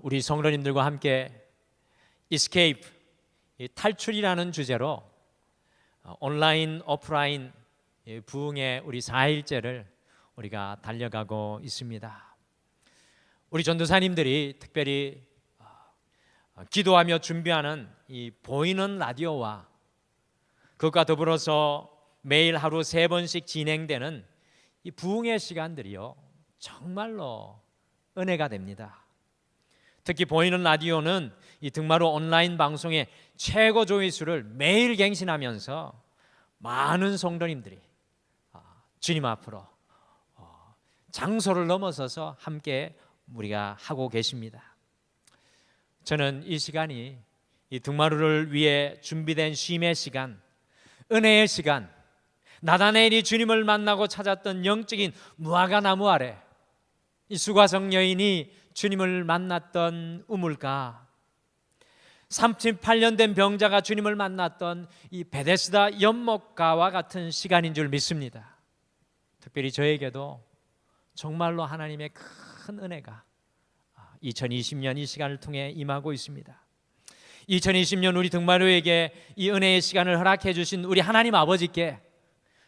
우리 성도님들과 함께 Escape, 탈출이라는 주제로 온라인, 오프라인 부흥의 우리 4일째를 우리가 달려가고 있습니다. 우리 전도사님들이 특별히 기도하며 준비하는 이 보이는 라디오와 그것과 더불어서 매일 하루 3번씩 진행되는 이 부흥의 시간들이요, 정말로 은혜가 됩니다. 특히 보이는 라디오는 이 등마루 온라인 방송의 최고 조회수를 매일 갱신하면서 많은 성도님들이 주님 앞으로 장소를 넘어서서 함께 우리가 하고 계십니다. 저는 이 시간이 이 등마루를 위해 준비된 쉼의 시간, 은혜의 시간, 나다나엘이 주님을 만나고 찾았던 영적인 무화과 나무 아래 이 수가성 여인이 주님을 만났던 우물가, 38년 된 병자가 주님을 만났던 이 베데스다 연못가와 같은 시간인 줄 믿습니다. 특별히 저에게도 정말로 하나님의 큰 은혜가 2020년 이 시간을 통해 임하고 있습니다. 2020년 우리 등마루에게 이 은혜의 시간을 허락해 주신 우리 하나님 아버지께,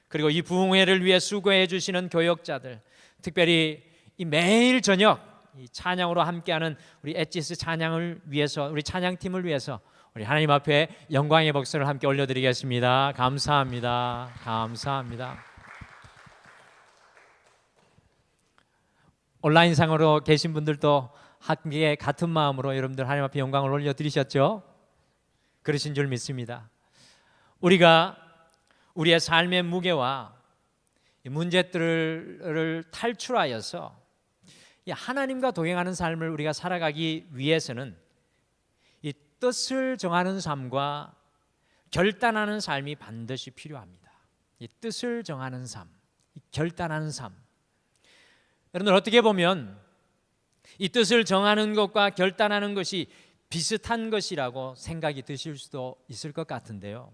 그리고 이 부흥회를 위해 수고해 주시는 교역자들, 특별히 이 매일 저녁 이 찬양으로 함께하는 우리 엣지스 찬양을 위해서, 우리 찬양팀을 위해서 우리 하나님 앞에 영광의 박수를 함께 올려드리겠습니다. 감사합니다. 감사합니다. 온라인상으로 계신 분들도 함께 같은 마음으로 여러분들 하나님 앞에 영광을 올려드리셨죠? 그러신 줄 믿습니다. 우리가 우리의 삶의 무게와 문제들을 탈출하여서 하나님과 동행하는 삶을 우리가 살아가기 위해서는 이 뜻을 정하는 삶과 결단하는 삶이 반드시 필요합니다. 이 뜻을 정하는 삶, 이 결단하는 삶. 여러분들 어떻게 보면 이 뜻을 정하는 것과 결단하는 것이 비슷한 것이라고 생각이 드실 수도 있을 것 같은데요,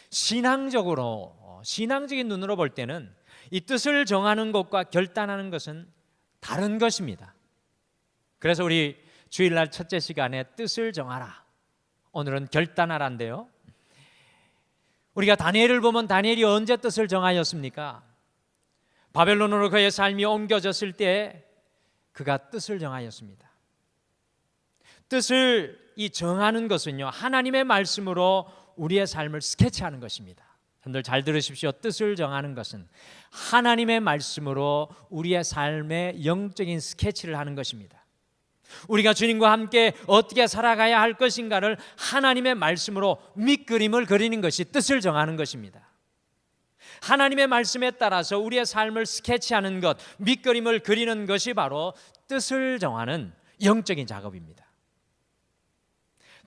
신앙적인 눈으로 볼 때는 이 뜻을 정하는 것과 결단하는 것은 다른 것입니다. 그래서 우리 주일날 첫째 시간에 뜻을 정하라, 오늘은 결단하라인데요, 우리가 다니엘을 보면 다니엘이 언제 뜻을 정하였습니까? 바벨론으로 그의 삶이 옮겨졌을 때 그가 뜻을 정하였습니다. 뜻을 정하는 것은요, 하나님의 말씀으로 우리의 삶을 스케치하는 것입니다. 여러분들 잘 들으십시오. 뜻을 정하는 것은 하나님의 말씀으로 우리의 삶의 영적인 스케치를 하는 것입니다. 우리가 주님과 함께 어떻게 살아가야 할 것인가를 하나님의 말씀으로 밑그림을 그리는 것이 뜻을 정하는 것입니다. 하나님의 말씀에 따라서 우리의 삶을 스케치하는 것, 밑그림을 그리는 것이 바로 뜻을 정하는 영적인 작업입니다.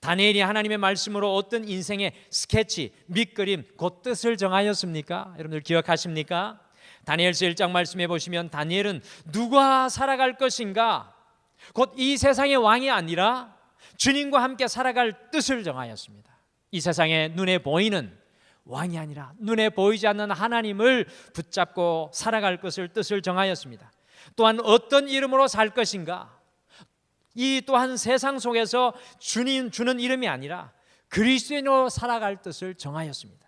다니엘이 하나님의 말씀으로 어떤 인생의 스케치, 밑그림, 그 뜻을 정하였습니까? 여러분들 기억하십니까? 다니엘서 1장 말씀해 보시면 다니엘은 누가 살아갈 것인가, 곧 이 세상의 왕이 아니라 주님과 함께 살아갈 뜻을 정하였습니다. 이 세상에 눈에 보이는 왕이 아니라 눈에 보이지 않는 하나님을 붙잡고 살아갈 것을 뜻을 정하였습니다. 또한 어떤 이름으로 살 것인가, 이 또한 세상 속에서 주님 주는 이름이 아니라 그리스도인으로 살아갈 뜻을 정하였습니다.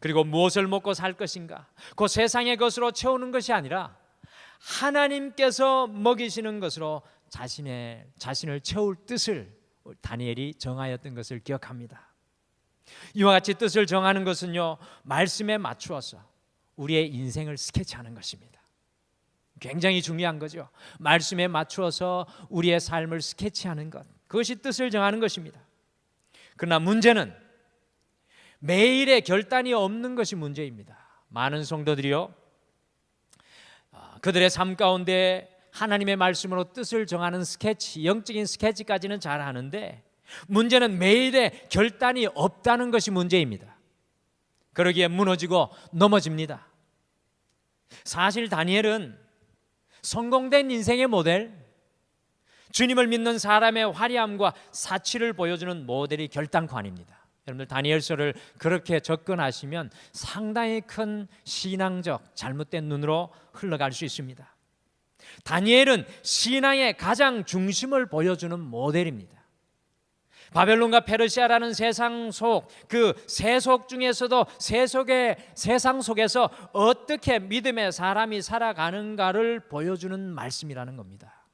그리고 무엇을 먹고 살 것인가, 그 세상의 것으로 채우는 것이 아니라 하나님께서 먹이시는 것으로 자신을 채울 뜻을 다니엘이 정하였던 것을 기억합니다. 이와 같이 뜻을 정하는 것은요, 말씀에 맞추어서 우리의 인생을 스케치하는 것입니다. 굉장히 중요한 거죠. 말씀에 맞추어서 우리의 삶을 스케치하는 것, 그것이 뜻을 정하는 것입니다. 그러나 문제는 매일의 결단이 없는 것이 문제입니다. 많은 성도들이요, 그들의 삶 가운데 하나님의 말씀으로 뜻을 정하는 스케치, 영적인 스케치까지는 잘 하는데 문제는 매일의 결단이 없다는 것이 문제입니다. 그러기에 무너지고 넘어집니다. 사실 다니엘은 성공된 인생의 모델, 주님을 믿는 사람의 화려함과 사치를 보여주는 모델이 결단관입니다. 여러분들 다니엘서를 그렇게 접근하시면 상당히 큰 신앙적 잘못된 눈으로 흘러갈 수 있습니다. 다니엘은 신앙의 가장 중심을 보여주는 모델입니다. 바벨론과 페르시아라는 세상 속, 그 세속 중에서도 세상 속에서 어떻게 믿음의 사람이 살아가는가를 보여주는 말씀이라는 겁니다.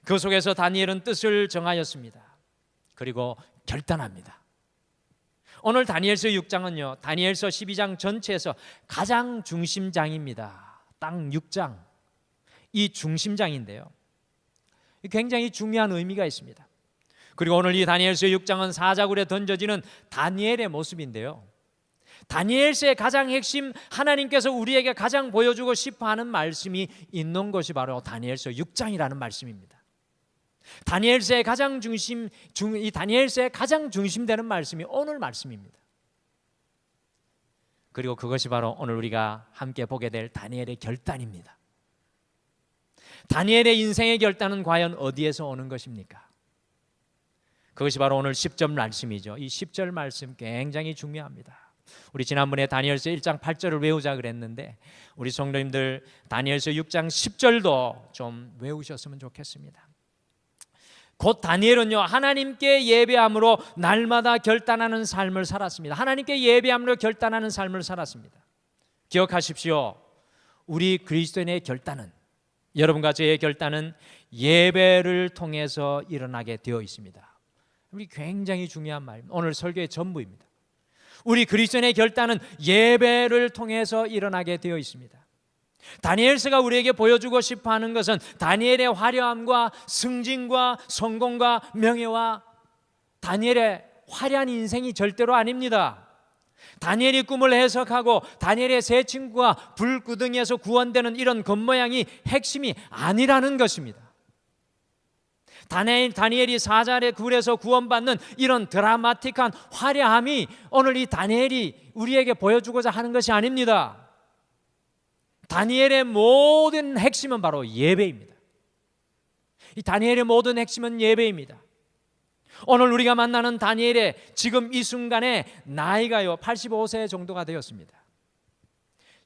그 속에서 다니엘은 뜻을 정하였습니다. 그리고 결단합니다. 오늘 다니엘서 6장은요, 다니엘서 12장 전체에서 가장 중심장입니다. 딱 6장, 이 중심장인데요, 굉장히 중요한 의미가 있습니다. 그리고 오늘 이 다니엘서 6장은 사자굴에 던져지는 다니엘의 모습인데요, 다니엘서의 가장 핵심, 하나님께서 우리에게 가장 보여주고 싶어하는 말씀이 있는 것이 바로 다니엘서 6장이라는 말씀입니다. 다니엘서의 가장 이 다니엘서의 가장 중심되는 말씀이 오늘 말씀입니다. 그리고 그것이 바로 오늘 우리가 함께 보게 될 다니엘의 결단입니다. 다니엘의 인생의 결단은 과연 어디에서 오는 것입니까? 그것이 바로 오늘 10절 말씀이죠. 이 10절 말씀 굉장히 중요합니다. 우리 지난번에 다니엘서 1장 8절을 외우자 그랬는데 우리 성도님들 다니엘서 6장 10절도 좀 외우셨으면 좋겠습니다. 곧 다니엘은요, 하나님께 예배함으로 날마다 결단하는 삶을 살았습니다. 하나님께 예배함으로 결단하는 삶을 살았습니다. 기억하십시오. 우리 그리스도인의 결단은, 여러분과 저의 결단은 예배를 통해서 일어나게 되어 있습니다. 우리 굉장히 중요한 말입니다. 오늘 설교의 전부입니다. 우리 그리스도인의 결단은 예배를 통해서 일어나게 되어 있습니다. 다니엘서가 우리에게 보여주고 싶어하는 것은 다니엘의 화려함과 승진과 성공과 명예와 다니엘의 화려한 인생이 절대로 아닙니다. 다니엘이 꿈을 해석하고 다니엘의 세 친구가 불구덩이에서 구원되는 이런 겉모양이 핵심이 아니라는 것입니다. 다니엘이 사자의 굴에서 구원받는 이런 드라마틱한 화려함이 오늘 이 다니엘이 우리에게 보여주고자 하는 것이 아닙니다. 다니엘의 모든 핵심은 바로 예배입니다. 이 다니엘의 모든 핵심은 예배입니다. 오늘 우리가 만나는 다니엘의 지금 이 순간에 나이가요 85세 정도가 되었습니다.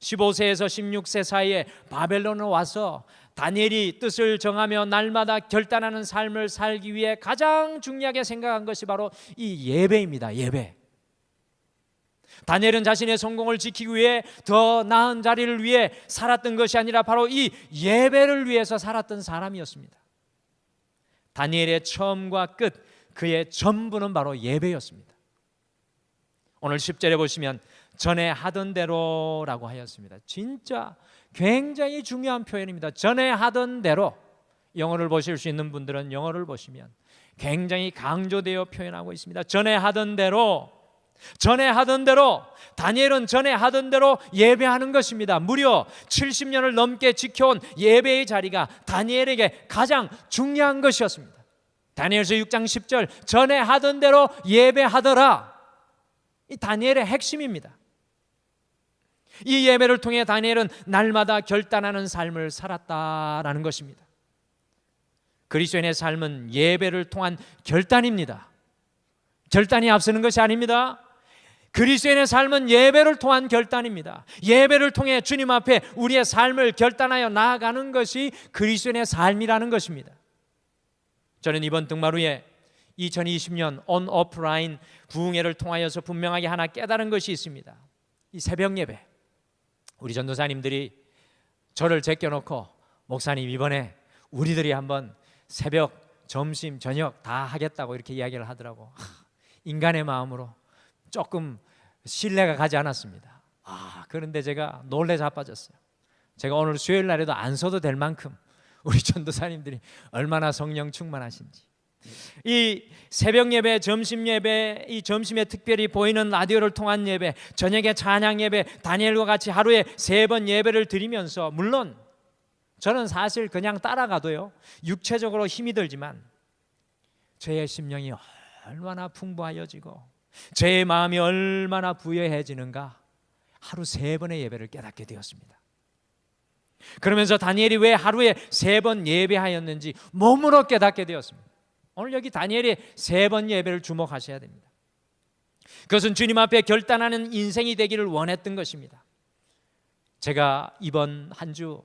15세에서 16세 사이에 바벨론에 와서 다니엘이 뜻을 정하며 날마다 결단하는 삶을 살기 위해 가장 중요하게 생각한 것이 바로 이 예배입니다. 예배. 다니엘은 자신의 성공을 지키기 위해 더 나은 자리를 위해 살았던 것이 아니라 바로 이 예배를 위해서 살았던 사람이었습니다. 다니엘의 처음과 끝, 그의 전부는 바로 예배였습니다. 오늘 10절에 보시면 전에 하던 대로라고 하였습니다. 진짜 굉장히 중요한 표현입니다. 전에 하던 대로. 영어를 보실 수 있는 분들은 영어를 보시면 굉장히 강조되어 표현하고 있습니다. 전에 하던 대로, 전에 하던 대로. 다니엘은 전에 하던 대로 예배하는 것입니다. 무려 70년을 넘게 지켜온 예배의 자리가 다니엘에게 가장 중요한 것이었습니다. 다니엘서 6장 10절, 전에 하던 대로 예배하더라. 이 다니엘의 핵심입니다. 이 예배를 통해 다니엘은 날마다 결단하는 삶을 살았다라는 것입니다. 그리스도인의 삶은 예배를 통한 결단입니다. 결단이 앞서는 것이 아닙니다. 그리스도인의 삶은 예배를 통한 결단입니다. 예배를 통해 주님 앞에 우리의 삶을 결단하여 나아가는 것이 그리스도인의 삶이라는 것입니다. 저는 이번 등말 후에 2020년 온오프라인 부흥회를 통하여서 분명하게 하나 깨달은 것이 있습니다. 이 새벽 예배, 우리 전도사님들이 저를 제껴놓고 목사님 이번에 우리들이 한번 새벽, 점심, 저녁 다 하겠다고 이렇게 이야기를 하더라고. 인간의 마음으로 조금 신뢰가 가지 않았습니다. 그런데 제가 놀래 자빠졌어요. 제가 오늘 수요일 날에도 안 서도 될 만큼 우리 전도사님들이 얼마나 성령 충만하신지. 이 새벽 예배, 점심 예배, 이 점심에 특별히 보이는 라디오를 통한 예배, 저녁에 찬양 예배, 다니엘과 같이 하루에 3번 예배를 드리면서, 물론 저는 사실 그냥 따라가도요 육체적으로 힘이 들지만 저의 심령이 얼마나 풍부하여지고 제 마음이 얼마나 부여해지는가 하루 3번의 예배를 깨닫게 되었습니다. 그러면서 다니엘이 왜 하루에 3번 예배하였는지 몸으로 깨닫게 되었습니다. 오늘 여기 다니엘의 3번 예배를 주목하셔야 됩니다. 그것은 주님 앞에 결단하는 인생이 되기를 원했던 것입니다. 제가 이번 한 주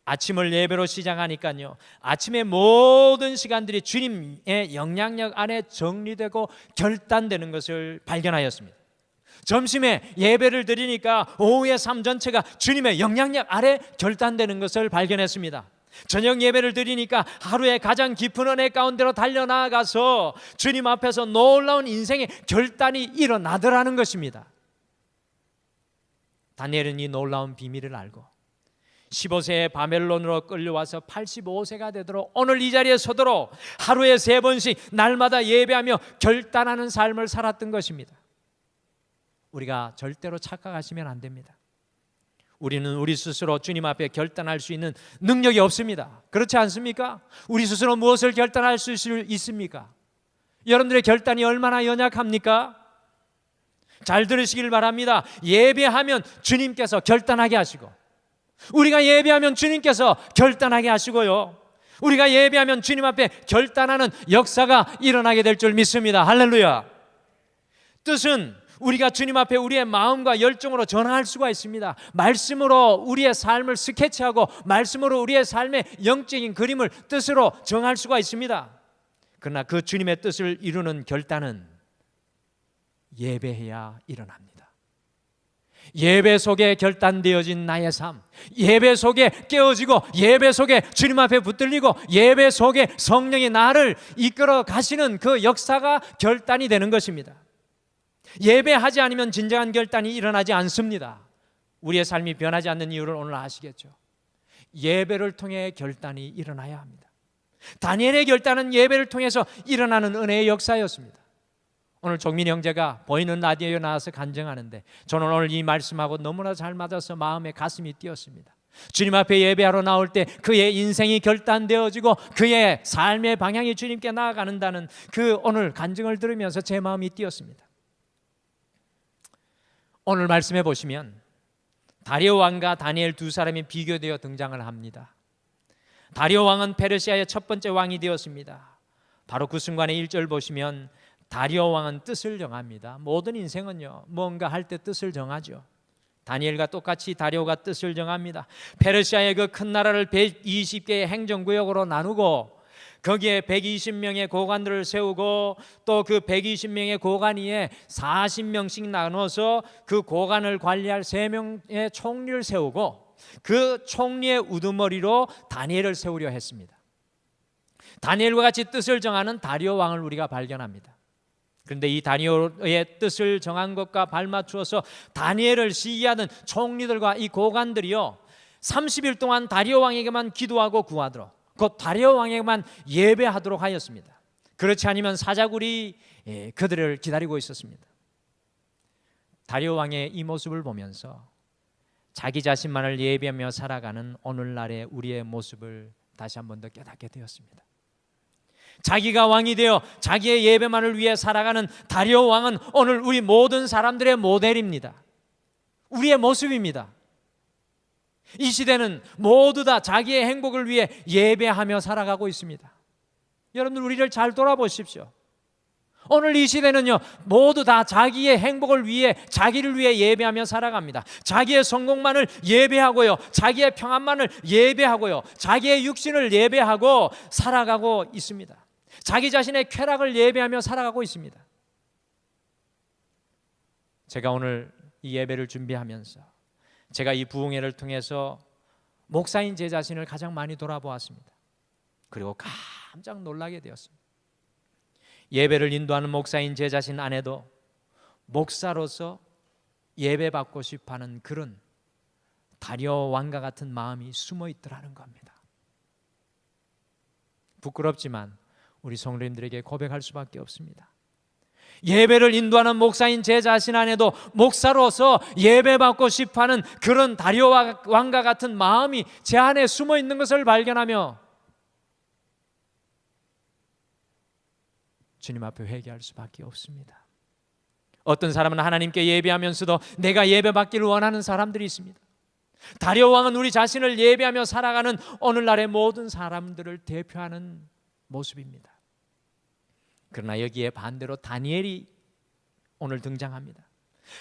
아침을 예배로 시작하니까요, 아침의 모든 시간들이 주님의 영향력 안에 정리되고 결단되는 것을 발견하였습니다. 점심에 예배를 드리니까 오후의 삶 전체가 주님의 영향력 아래 결단되는 것을 발견했습니다. 저녁 예배를 드리니까 하루의 가장 깊은 은혜 가운데로 달려나가서 주님 앞에서 놀라운 인생의 결단이 일어나더라는 것입니다. 다니엘은 이 놀라운 비밀을 알고 15세에 바벨론으로 끌려와서 85세가 되도록 오늘 이 자리에 서도록 하루에 3번씩 날마다 예배하며 결단하는 삶을 살았던 것입니다. 우리가 절대로 착각하시면 안 됩니다. 우리는 우리 스스로 주님 앞에 결단할 수 있는 능력이 없습니다. 그렇지 않습니까? 우리 스스로 무엇을 결단할 수 있습니까? 여러분들의 결단이 얼마나 연약합니까? 잘 들으시길 바랍니다. 예배하면 주님께서 결단하게 하시고, 우리가 예배하면 주님께서 결단하게 하시고요, 우리가 예배하면 주님 앞에 결단하는 역사가 일어나게 될 줄 믿습니다. 할렐루야. 뜻은 우리가 주님 앞에 우리의 마음과 열정으로 전할 수가 있습니다. 말씀으로 우리의 삶을 스케치하고 말씀으로 우리의 삶의 영적인 그림을 뜻으로 정할 수가 있습니다. 그러나 그 주님의 뜻을 이루는 결단은 예배해야 일어납니다. 예배 속에 결단되어진 나의 삶, 예배 속에 깨어지고 예배 속에 주님 앞에 붙들리고 예배 속에 성령이 나를 이끌어 가시는 그 역사가 결단이 되는 것입니다. 예배하지 않으면 진정한 결단이 일어나지 않습니다. 우리의 삶이 변하지 않는 이유를 오늘 아시겠죠? 예배를 통해 결단이 일어나야 합니다. 다니엘의 결단은 예배를 통해서 일어나는 은혜의 역사였습니다. 오늘 종민 형제가 보이는 라디오에 나와서 간증하는데 저는 오늘 이 말씀하고 너무나 잘 맞아서 마음에 가슴이 뛰었습니다. 주님 앞에 예배하러 나올 때 그의 인생이 결단되어지고 그의 삶의 방향이 주님께 나아가는다는 그 오늘 간증을 들으면서 제 마음이 뛰었습니다. 오늘 말씀해 보시면 다리오 왕과 다니엘 두 사람이 비교되어 등장을 합니다. 다리오 왕은 페르시아의 첫 번째 왕이 되었습니다. 바로 그 순간의 1절 보시면 다리오 왕은 뜻을 정합니다. 모든 인생은요, 뭔가 할 때 뜻을 정하죠. 다니엘과 똑같이 다리오가 뜻을 정합니다. 페르시아의 그 큰 나라를 120개의 행정구역으로 나누고 거기에 120명의 고관들을 세우고 또 그 120명의 고관 위에 40명씩 나눠서 그 고관을 관리할 3명의 총리를 세우고 그 총리의 우두머리로 다니엘을 세우려 했습니다. 다니엘과 같이 뜻을 정하는 다리오 왕을 우리가 발견합니다. 그런데 이 다니엘의 뜻을 정한 것과 발맞추어서 다니엘을 시기하는 총리들과 이 고관들이요, 30일 동안 다리오 왕에게만 기도하고 구하도록, 곧 다리오 왕에게만 예배하도록 하였습니다. 그렇지 않으면 사자굴이 그들을 기다리고 있었습니다. 다리오 왕의 이 모습을 보면서 자기 자신만을 예배하며 살아가는 오늘날의 우리의 모습을 다시 한 번 더 깨닫게 되었습니다. 자기가 왕이 되어 자기의 예배만을 위해 살아가는 다리오 왕은 오늘 우리 모든 사람들의 모델입니다. 우리의 모습입니다. 이 시대는 모두 다 자기의 행복을 위해 예배하며 살아가고 있습니다. 여러분들 우리를 잘 돌아보십시오. 오늘 이 시대는요, 모두 다 자기의 행복을 위해, 자기를 위해 예배하며 살아갑니다. 자기의 성공만을 예배하고요, 자기의 평안만을 예배하고요, 자기의 육신을 예배하고 살아가고 있습니다. 자기 자신의 쾌락을 예배하며 살아가고 있습니다. 제가 오늘 이 예배를 준비하면서 제가 이 부흥회를 통해서 목사인 제 자신을 가장 많이 돌아보았습니다. 그리고 깜짝 놀라게 되었습니다. 예배를 인도하는 목사인 제 자신 안에도 목사로서 예배받고 싶어하는 그런 다리오 왕과 같은 마음이 숨어 있더라는 겁니다. 부끄럽지만 우리 성도님들에게 고백할 수밖에 없습니다. 예배를 인도하는 목사인 제 자신 안에도 목사로서 예배받고 싶어하는 그런 다리오 왕과 같은 마음이 제 안에 숨어 있는 것을 발견하며 주님 앞에 회개할 수밖에 없습니다. 어떤 사람은 하나님께 예배하면서도 내가 예배받기를 원하는 사람들이 있습니다. 다리오 왕은 우리 자신을 예배하며 살아가는 오늘날의 모든 사람들을 대표하는 모습입니다. 그러나 여기에 반대로 다니엘이 오늘 등장합니다.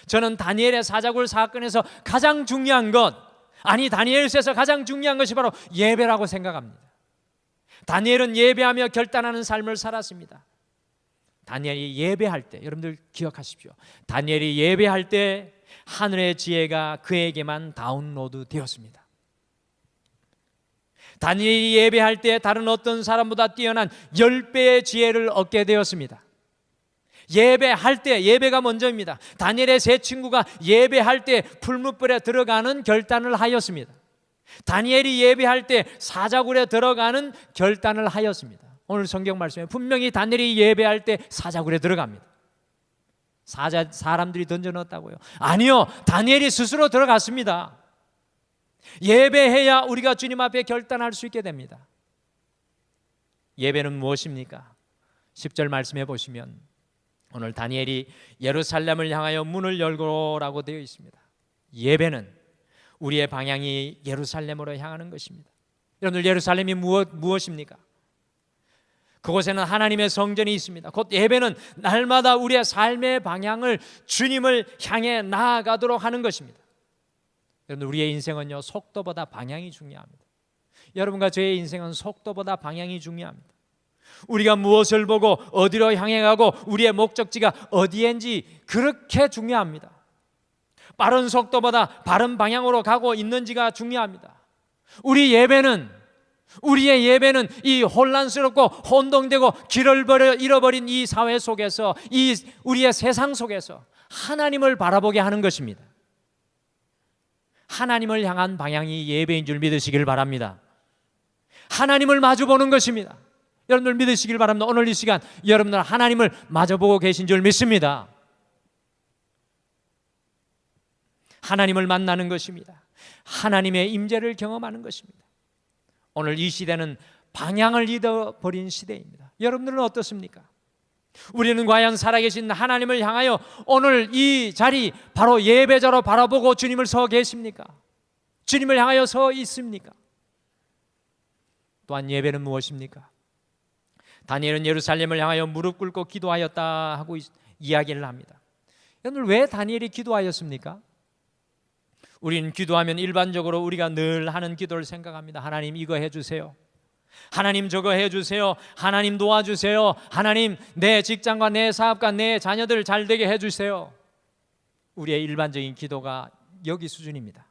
저는 다니엘의 사자굴 사건에서 가장 중요한 것, 아니, 다니엘서에서 가장 중요한 것이 바로 예배라고 생각합니다. 다니엘은 예배하며 결단하는 삶을 살았습니다. 다니엘이 예배할 때, 여러분들 기억하십시오. 다니엘이 예배할 때 하늘의 지혜가 그에게만 다운로드 되었습니다. 다니엘이 예배할 때 다른 어떤 사람보다 뛰어난 10배의 지혜를 얻게 되었습니다. 예배할 때, 예배가 먼저입니다. 다니엘의 세 친구가 예배할 때 풀무불에 들어가는 결단을 하였습니다. 다니엘이 예배할 때 사자굴에 들어가는 결단을 하였습니다. 오늘 성경 말씀에 분명히 다니엘이 예배할 때 사자굴에 들어갑니다. 사람들이 던져 넣었다고요? 아니요, 다니엘이 스스로 들어갔습니다. 예배해야 우리가 주님 앞에 결단할 수 있게 됩니다. 예배는 무엇입니까? 10절 말씀해 보시면 오늘 다니엘이 예루살렘을 향하여 문을 열고라고 되어 있습니다. 예배는 우리의 방향이 예루살렘으로 향하는 것입니다. 여러분들, 예루살렘이 무엇입니까? 그곳에는 하나님의 성전이 있습니다. 곧 예배는 날마다 우리의 삶의 방향을 주님을 향해 나아가도록 하는 것입니다. 여러분, 우리의 인생은요, 속도보다 방향이 중요합니다. 여러분과 저의 인생은 속도보다 방향이 중요합니다. 우리가 무엇을 보고 어디로 향해 가고 우리의 목적지가 어디인지 그렇게 중요합니다. 빠른 속도보다 바른 방향으로 가고 있는지가 중요합니다. 우리의 예배는 이 혼란스럽고 혼동되고 길을 잃어버린 이 사회 속에서, 우리의 세상 속에서 하나님을 바라보게 하는 것입니다. 하나님을 향한 방향이 예배인 줄 믿으시길 바랍니다. 하나님을 마주보는 것입니다. 여러분들 믿으시길 바랍니다. 오늘 이 시간 여러분들 하나님을 마주보고 계신 줄 믿습니다. 하나님을 만나는 것입니다. 하나님의 임재를 경험하는 것입니다. 오늘 이 시대는 방향을 잃어버린 시대입니다. 여러분들은 어떻습니까? 우리는 과연 살아계신 하나님을 향하여 오늘 이 자리 바로 예배자로 바라보고 주님을 서 계십니까? 주님을 향하여 서 있습니까? 또한 예배는 무엇입니까? 다니엘은 예루살렘을 향하여 무릎 꿇고 기도하였다 하고 이야기를 합니다. 여러분, 왜 다니엘이 기도하였습니까? 우리는 기도하면 일반적으로 우리가 늘 하는 기도를 생각합니다. 하나님, 이거 해주세요. 하나님, 저거 해주세요. 하나님, 도와주세요. 하나님, 내 직장과 내 사업과 내 자녀들 잘 되게 해주세요. 우리의 일반적인 기도가 여기 수준입니다.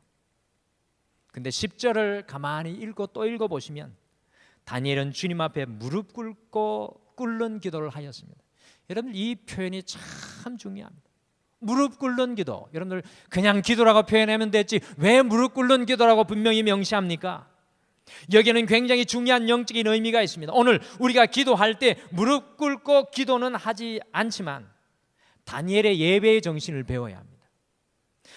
근데 10절을 가만히 읽고 또 읽어보시면 다니엘은 주님 앞에 무릎 꿇고 꿇는 기도를 하였습니다. 여러분, 이 표현이 참 중요합니다. 무릎 꿇는 기도. 여러분들, 그냥 기도라고 표현하면 됐지 왜 무릎 꿇는 기도라고 분명히 명시합니까? 여기에는 굉장히 중요한 영적인 의미가 있습니다. 오늘 우리가 기도할 때 무릎 꿇고 기도는 하지 않지만 다니엘의 예배의 정신을 배워야 합니다.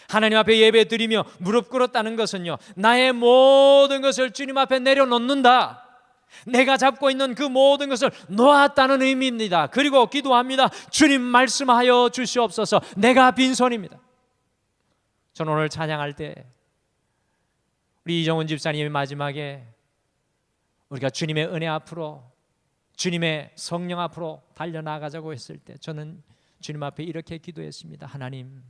하나님 앞에 예배 드리며 무릎 꿇었다는 것은요, 나의 모든 것을 주님 앞에 내려놓는다, 내가 잡고 있는 그 모든 것을 놓았다는 의미입니다. 그리고 기도합니다. 주님, 말씀하여 주시옵소서. 내가 빈손입니다. 저는 오늘 찬양할 때 우리 이정훈 집사님이 마지막에 우리가 주님의 은혜 앞으로, 주님의 성령 앞으로 달려나가자고 했을 때 저는 주님 앞에 이렇게 기도했습니다. 하나님,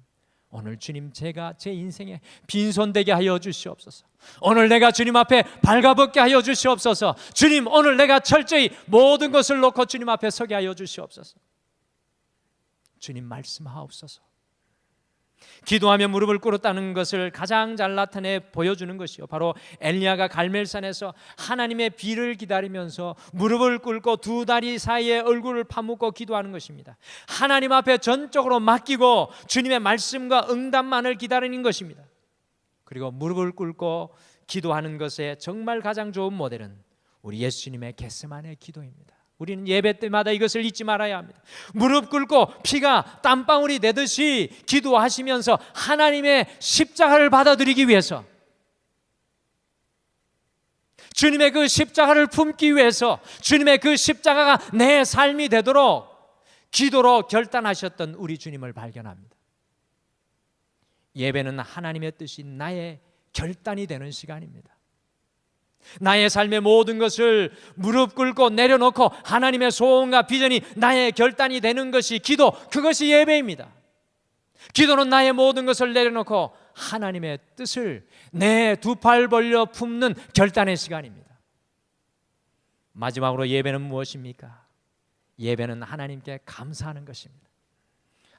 오늘 주님, 제가 제 인생에 빈손되게 하여 주시옵소서. 오늘 내가 주님 앞에 발가벗게 하여 주시옵소서. 주님, 오늘 내가 철저히 모든 것을 놓고 주님 앞에 서게 하여 주시옵소서. 주님, 말씀하옵소서. 기도하며 무릎을 꿇었다는 것을 가장 잘 나타내 보여주는 것이요, 바로 엘리야가 갈멜산에서 하나님의 비를 기다리면서 무릎을 꿇고 두 다리 사이에 얼굴을 파묻고 기도하는 것입니다. 하나님 앞에 전적으로 맡기고 주님의 말씀과 응답만을 기다리는 것입니다. 그리고 무릎을 꿇고 기도하는 것의 정말 가장 좋은 모델은 우리 예수님의 겟세마네 기도입니다. 우리는 예배 때마다 이것을 잊지 말아야 합니다. 무릎 꿇고 피가 땀방울이 되듯이 기도하시면서 하나님의 십자가를 받아들이기 위해서, 주님의 그 십자가를 품기 위해서, 주님의 그 십자가가 내 삶이 되도록 기도로 결단하셨던 우리 주님을 발견합니다. 예배는 하나님의 뜻이 나의 결단이 되는 시간입니다. 나의 삶의 모든 것을 무릎 꿇고 내려놓고 하나님의 소원과 비전이 나의 결단이 되는 것이 기도, 그것이 예배입니다. 기도는 나의 모든 것을 내려놓고 하나님의 뜻을 내 두 팔 벌려 품는 결단의 시간입니다. 마지막으로 예배는 무엇입니까? 예배는 하나님께 감사하는 것입니다.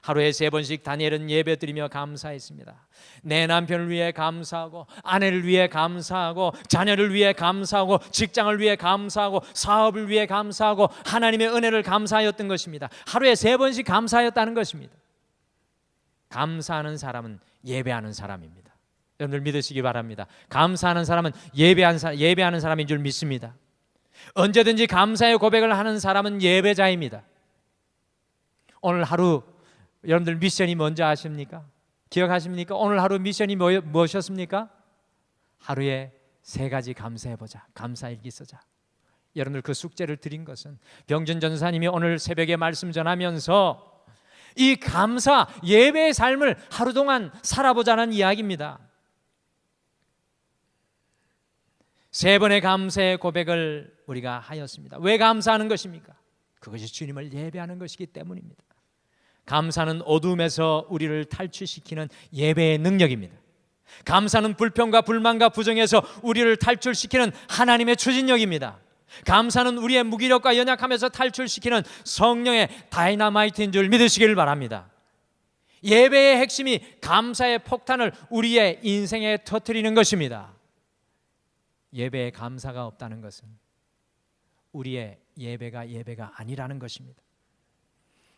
하루에 3번씩 다니엘은 예배드리며 감사했습니다. 내 남편을 위해 감사하고, 아내를 위해 감사하고, 자녀를 위해 감사하고, 직장을 위해 감사하고, 사업을 위해 감사하고, 하나님의 은혜를 감사하였던 것입니다. 하루에 3번씩 감사하였다는 것입니다. 감사하는 사람은 예배하는 사람입니다. 여러분들 믿으시기 바랍니다. 감사하는 사람은 예배하는 사람인 줄 믿습니다. 언제든지 감사의 고백을 하는 사람은 예배자입니다. 오늘 하루 여러분들 미션이 뭔지 아십니까? 기억하십니까? 오늘 하루 미션이 무엇이었습니까? 하루에 3가지 감사해보자. 감사일기 쓰자. 여러분들 그 숙제를 드린 것은 병준 전사님이 오늘 새벽에 말씀 전하면서 이 감사, 예배의 삶을 하루 동안 살아보자는 이야기입니다. 3번의 감사의 고백을 우리가 하였습니다. 왜 감사하는 것입니까? 그것이 주님을 예배하는 것이기 때문입니다. 감사는 어둠에서 우리를 탈출시키는 예배의 능력입니다. 감사는 불평과 불만과 부정에서 우리를 탈출시키는 하나님의 추진력입니다. 감사는 우리의 무기력과 연약함에서 탈출시키는 성령의 다이너마이트인 줄 믿으시길 바랍니다. 예배의 핵심이 감사의 폭탄을 우리의 인생에 터뜨리는 것입니다. 예배에 감사가 없다는 것은 우리의 예배가 아니라는 것입니다.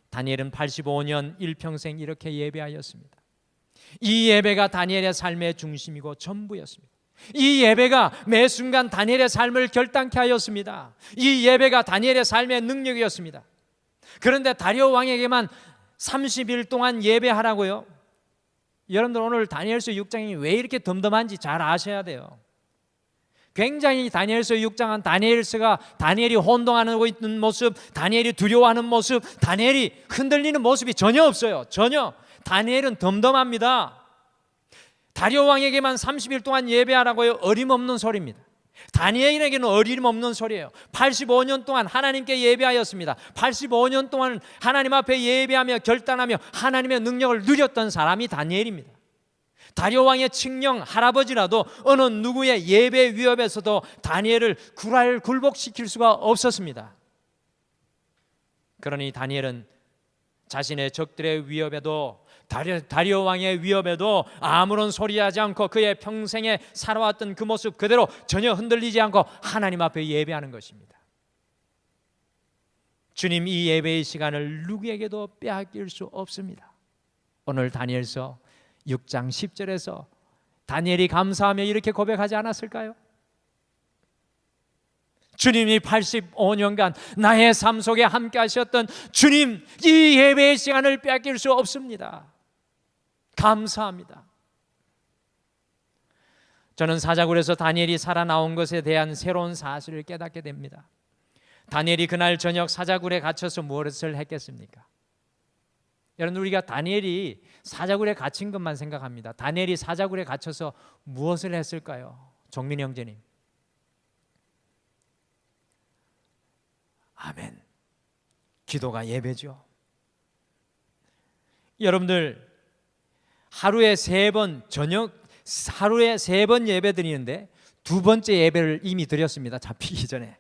다니엘은 85년 일평생 이렇게 예배하였습니다. 이 예배가 다니엘의 삶의 중심이고 전부였습니다. 이 예배가 매 순간 다니엘의 삶을 결단케 하였습니다. 이 예배가 다니엘의 삶의 능력이었습니다. 그런데 다리오 왕에게만 30일 동안 예배하라고요? 여러분들 오늘 다니엘서 6장이 왜 이렇게 덤덤한지 잘 아셔야 돼요. 굉장히 다니엘서 6장은 다니엘이 혼동하고 있는 모습, 다니엘이 두려워하는 모습, 다니엘이 흔들리는 모습이 전혀 없어요. 전혀. 다니엘은 덤덤합니다. 다리오 왕에게만 30일 동안 예배하라고요? 어림없는 소리입니다. 다니엘에게는 어림없는 소리예요. 85년 동안 하나님께 예배하였습니다. 85년 동안 하나님 앞에 예배하며 결단하며 하나님의 능력을 누렸던 사람이 다니엘입니다. 다리오 왕의 칙령 할아버지라도 어느 누구의 예배 위협에서도 다니엘을 굴복시킬 수가 없었습니다. 그러니 다니엘은 자신의 적들의 위협에도, 다리오 왕의 위협에도 아무런 소리하지 않고 그의 평생에 살아왔던 그 모습 그대로 전혀 흔들리지 않고 하나님 앞에 예배하는 것입니다. 주님, 이 예배의 시간을 누구에게도 빼앗길 수 없습니다. 오늘 다니엘서 6장 10절에서 다니엘이 감사하며 이렇게 고백하지 않았을까요? 주님이 85년간 나의 삶 속에 함께 하셨던 주님, 이 예배의 시간을 빼앗길 수 없습니다. 감사합니다. 저는 사자굴에서 다니엘이 살아나온 것에 대한 새로운 사실을 깨닫게 됩니다. 다니엘이 그날 저녁 사자굴에 갇혀서 무엇을 했겠습니까? 여러분, 우리가 다니엘이 사자굴에 갇힌 것만 생각합니다. 다니엘이 사자굴에 갇혀서 무엇을 했을까요? 정민 형제님. 아멘. 기도가 예배죠. 여러분들 하루에 3번 예배 드리는데 2번째 예배를 이미 드렸습니다. 잡히기 전에.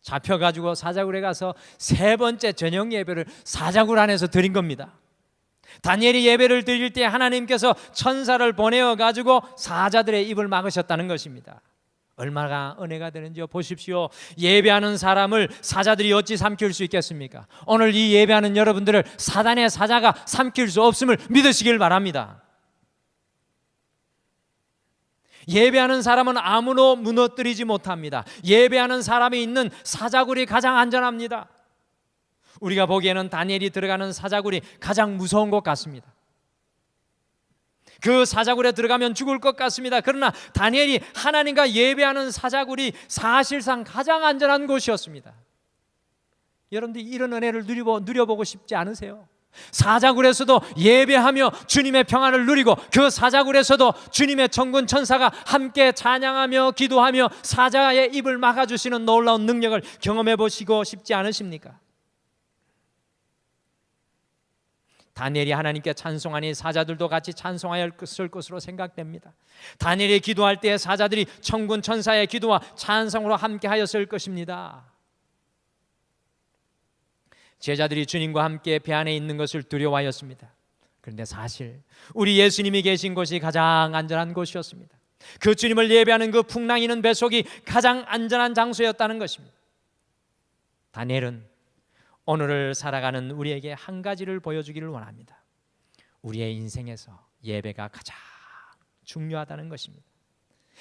잡혀가지고 사자굴에 가서 3번째 저녁 예배를 사자굴 안에서 드린 겁니다. 다니엘이 예배를 드릴 때 하나님께서 천사를 보내어가지고 사자들의 입을 막으셨다는 것입니다. 얼마나 은혜가 되는지요. 보십시오. 예배하는 사람을 사자들이 어찌 삼킬 수 있겠습니까? 오늘 이 예배하는 여러분들을 사단의 사자가 삼킬 수 없음을 믿으시길 바랍니다. 예배하는 사람은 아무도 무너뜨리지 못합니다. 예배하는 사람이 있는 사자굴이 가장 안전합니다. 우리가 보기에는 다니엘이 들어가는 사자굴이 가장 무서운 것 같습니다. 그 사자굴에 들어가면 죽을 것 같습니다. 그러나 다니엘이 하나님과 예배하는 사자굴이 사실상 가장 안전한 곳이었습니다. 여러분들이 이런 은혜를 누려보고 싶지 않으세요? 사자굴에서도 예배하며 주님의 평안을 누리고 그 사자굴에서도 주님의 천군 천사가 함께 찬양하며 기도하며 사자의 입을 막아주시는 놀라운 능력을 경험해 보시고 싶지 않으십니까? 다니엘이 하나님께 찬송하니 사자들도 같이 찬송하였을 것으로 생각됩니다. 다니엘이 기도할 때 사자들이 천군 천사의 기도와 찬송으로 함께하였을 것입니다. 제자들이 주님과 함께 배 안에 있는 것을 두려워하였습니다. 그런데 사실 우리 예수님이 계신 곳이 가장 안전한 곳이었습니다. 그 주님을 예배하는 그 풍랑이는 뱃속이 가장 안전한 장소였다는 것입니다. 다니엘은 오늘을 살아가는 우리에게 한 가지를 보여주기를 원합니다. 우리의 인생에서 예배가 가장 중요하다는 것입니다.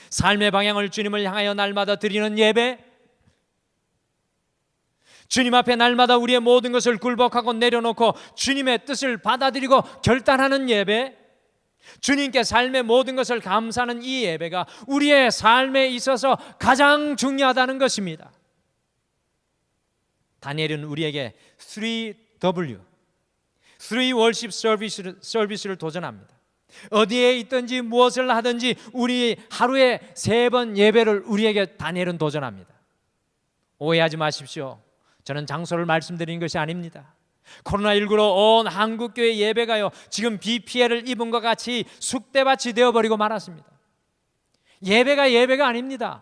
삶의 방향을 주님을 향하여 날마다 드리는 예배, 주님 앞에 날마다 우리의 모든 것을 굴복하고 내려놓고 주님의 뜻을 받아들이고 결단하는 예배, 주님께 삶의 모든 것을 감사하는 이 예배가 우리의 삶에 있어서 가장 중요하다는 것입니다. 다니엘은 우리에게 3W, 3 월십 서비스를 도전합니다. 어디에 있든지 무엇을 하든지 우리 하루에 3번 예배를 우리에게 다니엘은 도전합니다. 오해하지 마십시오. 저는 장소를 말씀드리는 것이 아닙니다. 코로나19로 온 한국교회 예배가요, 지금 비 피해를 입은 것 같이 쑥대밭이 되어버리고 말았습니다. 예배가 아닙니다.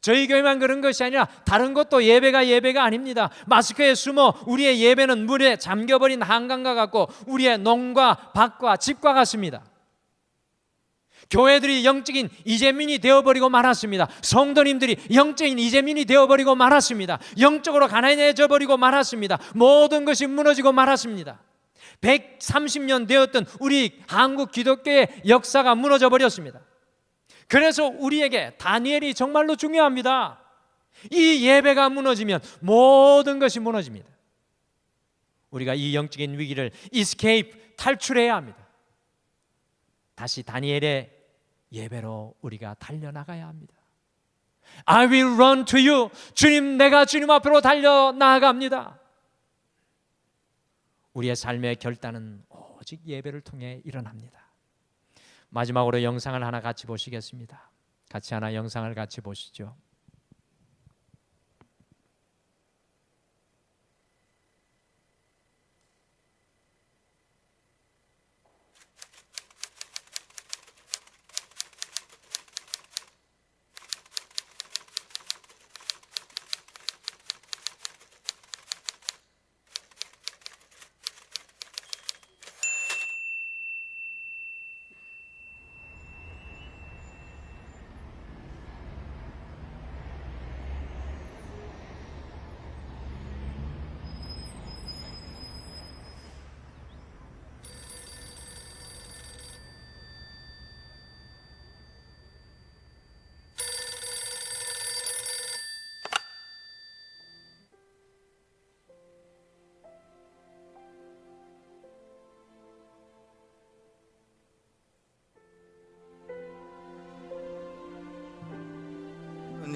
저희 교회만 그런 것이 아니라 다른 것도 예배가 아닙니다. 마스크에 숨어 우리의 예배는 물에 잠겨버린 한강과 같고 우리의 농과 밭과 집과 같습니다. 교회들이 영적인 이재민이 되어버리고 말았습니다. 성도님들이 영적인 이재민이 되어버리고 말았습니다. 영적으로 가난해져 버리고 말았습니다. 모든 것이 무너지고 말았습니다. 130년 되었던 우리 한국 기독교의 역사가 무너져 버렸습니다. 그래서 우리에게 다니엘이 정말로 중요합니다. 이 예배가 무너지면 모든 것이 무너집니다. 우리가 이 영적인 위기를 탈출해야 합니다. 다시 다니엘의 예배로 우리가 달려나가야 합니다. I will run to you. 주님, 내가 주님 앞으로 달려나갑니다. 우리의 삶의 결단은 오직 예배를 통해 일어납니다. 마지막으로 영상을 하나 같이 보시겠습니다. 영상을 같이 보시죠.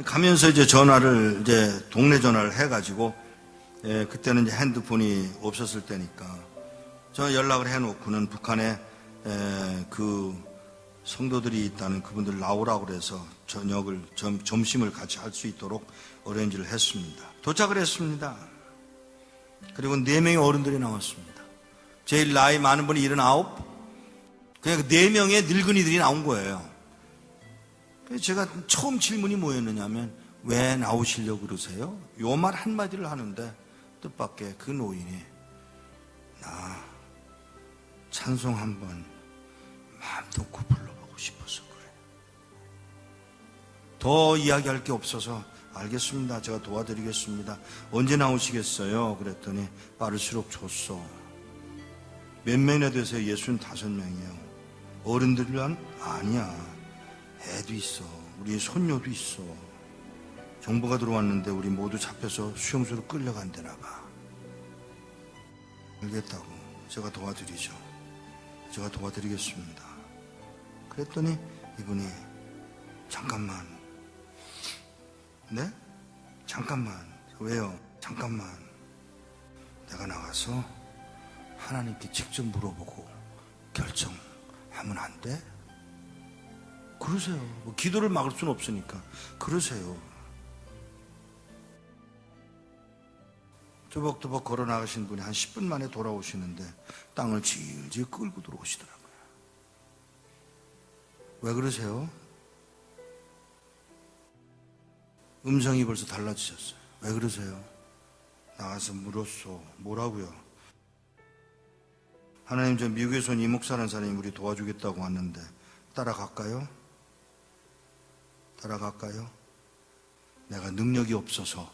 가면서 동네 전화를 해가지고, 그때는 이제 핸드폰이 없었을 때니까, 저 연락을 해놓고는 북한에, 그 성도들이 있다는 그분들 나오라고 그래서 점심을 같이 할 수 있도록 어레인지를 했습니다. 도착을 했습니다. 그리고 4명의 어른들이 나왔습니다. 제일 나이 많은 분이 79, 그냥 4명의 늙은이들이 나온 거예요. 제가 처음 질문이 뭐였느냐면, 왜 나오시려고 그러세요? 요 말 한마디를 하는데 뜻밖의 그 노인이, 나 찬송 한번 마음 놓고 불러보고 싶어서 그래. 더 이야기할 게 없어서, 알겠습니다, 제가 도와드리겠습니다. 언제 나오시겠어요? 그랬더니 빠를수록 좋소. 몇 명이나 되세요? 65명이에요. 어른들은 아니야, 애도 있어, 우리 손녀도 있어. 정보가 들어왔는데 우리 모두 잡혀서 수용소로 끌려간대나 봐. 알겠다고, 제가 도와드리죠. 제가 도와드리겠습니다. 그랬더니 이분이, 잠깐만. 네? 잠깐만. 왜요? 잠깐만. 내가 나가서 하나님께 직접 물어보고 결정하면 안 돼? 그러세요. 뭐 기도를 막을 수는 없으니까 그러세요. 또박또박 걸어 나가신 분이 한 10분 만에 돌아오시는데 땅을 질질 끌고 들어오시더라고요. 왜 그러세요? 음성이 벌써 달라지셨어요. 왜 그러세요? 나가서 물었어. 뭐라고요? 하나님, 저 미국에서 온 이목사라는 사람이 우리 도와주겠다고 왔는데 따라갈까요? 따라갈까요? 내가 능력이 없어서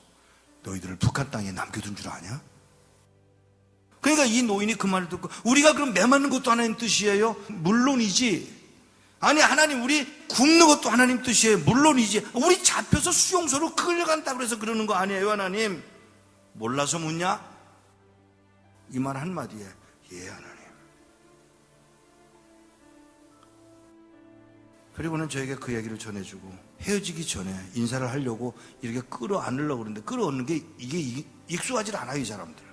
너희들을 북한 땅에 남겨둔 줄 아냐? 그러니까 이 노인이 그 말을 듣고, 우리가 그럼 매 맞는 것도 하나님 뜻이에요? 물론이지. 아니, 하나님, 우리 굶는 것도 하나님 뜻이에요? 물론이지. 우리 잡혀서 수용소로 끌려간다 그래서 그러는 거 아니에요, 하나님? 몰라서 묻냐? 이 말 한마디에 예, 하나님. 그리고는 저에게 그 얘기를 전해주고, 헤어지기 전에 인사를 하려고 이렇게 끌어안으려고 그러는데 끌어안는 게 이게 익숙하지 않아요, 이 사람들.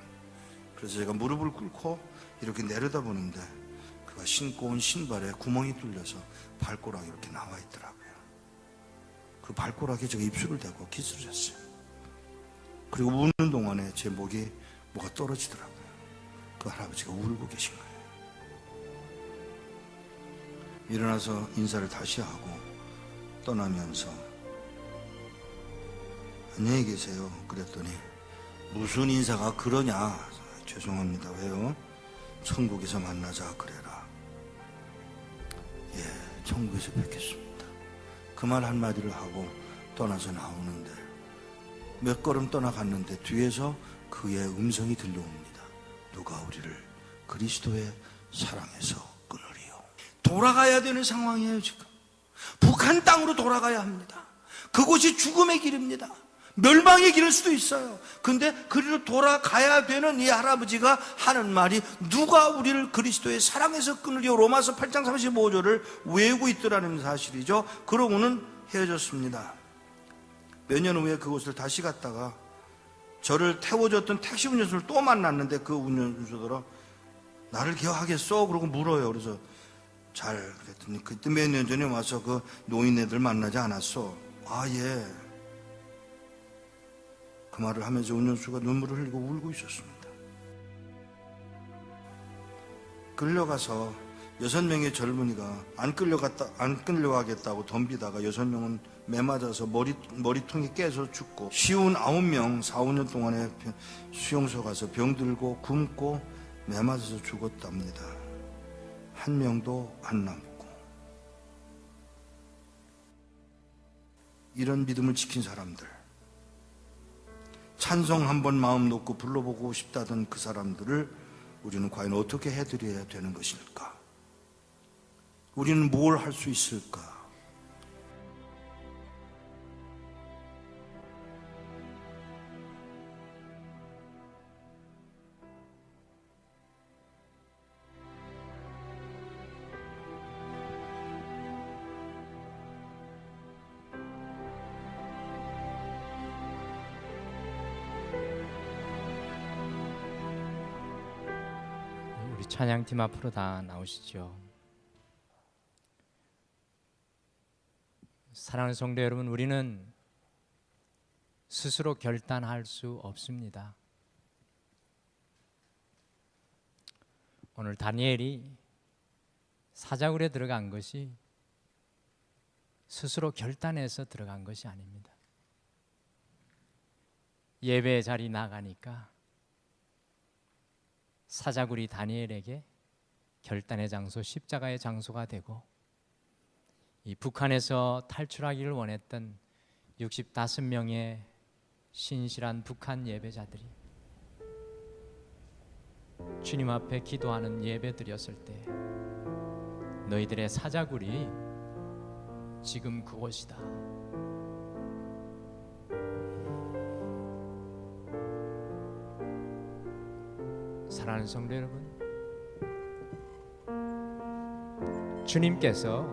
그래서 제가 무릎을 꿇고 이렇게 내려다보는데 그가 신고 온 신발에 구멍이 뚫려서 발가락이 이렇게 나와 있더라고요. 그 발가락에 제가 입술을 대고 키스를 했어요. 그리고 우는 동안에 제 목이 뭐가 떨어지더라고요. 그 할아버지가 울고 계신 거예요. 일어나서 인사를 다시 하고 떠나면서 안녕히 계세요 그랬더니 무슨 인사가 그러냐. 죄송합니다. 왜요? 천국에서 만나자 그래라. 예, 천국에서 뵙겠습니다. 그 말 한마디를 하고 떠나서 나오는데 몇 걸음 떠나갔는데 뒤에서 그의 음성이 들려옵니다. 누가 우리를 그리스도의 사랑에서 끊으리요. 돌아가야 되는 상황이에요. 지금 북한 땅으로 돌아가야 합니다. 그곳이 죽음의 길입니다. 멸망의 길일 수도 있어요. 근데 그리로 돌아가야 되는 이 할아버지가 하는 말이 누가 우리를 그리스도의 사랑에서 끊으리요. 로마서 8장 35절을 외우고 있더라는 사실이죠. 그러고는 헤어졌습니다. 몇 년 후에 그곳을 다시 갔다가 저를 태워줬던 택시 운전수를 또 만났는데 그 운전수더러 나를 기억하겠어? 그러고 물어요. 그래서 잘 그랬더니 그때 몇 년 전에 와서 그 노인네들 만나지 않았어? 아, 예. 그 말을 하면서 운전수가 눈물을 흘리고 울고 있었습니다. 끌려가서 6명의 젊은이가 안 끌려가겠다고 덤비다가 6명은 매 맞아서 머리통이 깨서 죽고, 쉬운 9명 4, 5년 동안에 수용소 가서 병들고 굶고 매 맞아서 죽었답니다. 한 명도 안 남고. 이런 믿음을 지킨 사람들, 찬송 한번 마음 놓고 불러보고 싶다던 그 사람들을 우리는 과연 어떻게 해드려야 되는 것일까? 우리는 뭘 할 수 있을까? 우리 찬양팀 앞으로 다 나오시죠. 사랑하는 성도 여러분, 우리는 스스로 결단할 수 없습니다. 오늘 다니엘이 사자굴에 들어간 것이 스스로 결단해서 들어간 것이 아닙니다. 예배 자리 나가니까 사자굴이 다니엘에게 결단의 장소, 십자가의 장소가 되고, 이 북한에서 탈출하기를 원했던 65명의 신실한 북한 예배자들이 주님 앞에 기도하는 예배 드렸을 때 너희들의 사자굴이 지금 그곳이다. 사랑하는 성도 여러분, 주님께서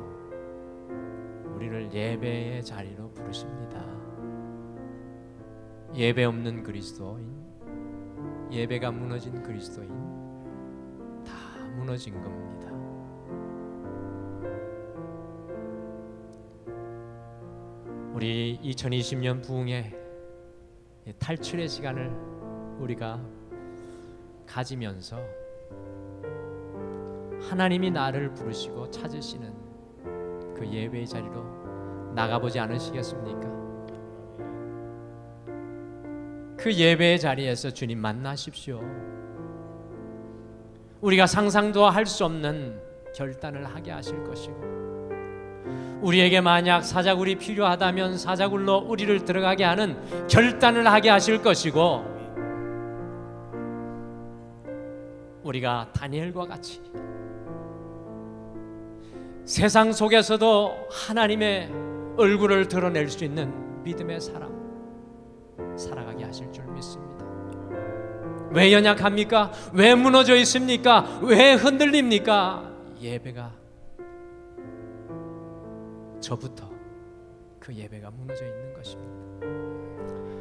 우리를 예배의 자리로 부르십니다. 예배 없는 그리스도인, 예배가 무너진 그리스도인, 다 무너진 겁니다. 우리 2020년 부흥의 탈출의 시간을 우리가 가지면서 하나님이 나를 부르시고 찾으시는 그 예배의 자리로 나가보지 않으시겠습니까? 그 예배의 자리에서 주님 만나십시오. 우리가 상상도 할 수 없는 결단을 하게 하실 것이고, 우리에게 만약 사자굴이 필요하다면 사자굴로 우리를 들어가게 하는 결단을 하게 하실 것이고, 우리가 다니엘과 같이 세상 속에서도 하나님의 얼굴을 드러낼 수 있는 믿음의 사람 살아가게 하실 줄 믿습니다. 왜 연약합니까? 왜 무너져 있습니까? 왜 흔들립니까? 예배가, 저부터 그 예배가 무너져 있는 것입니다.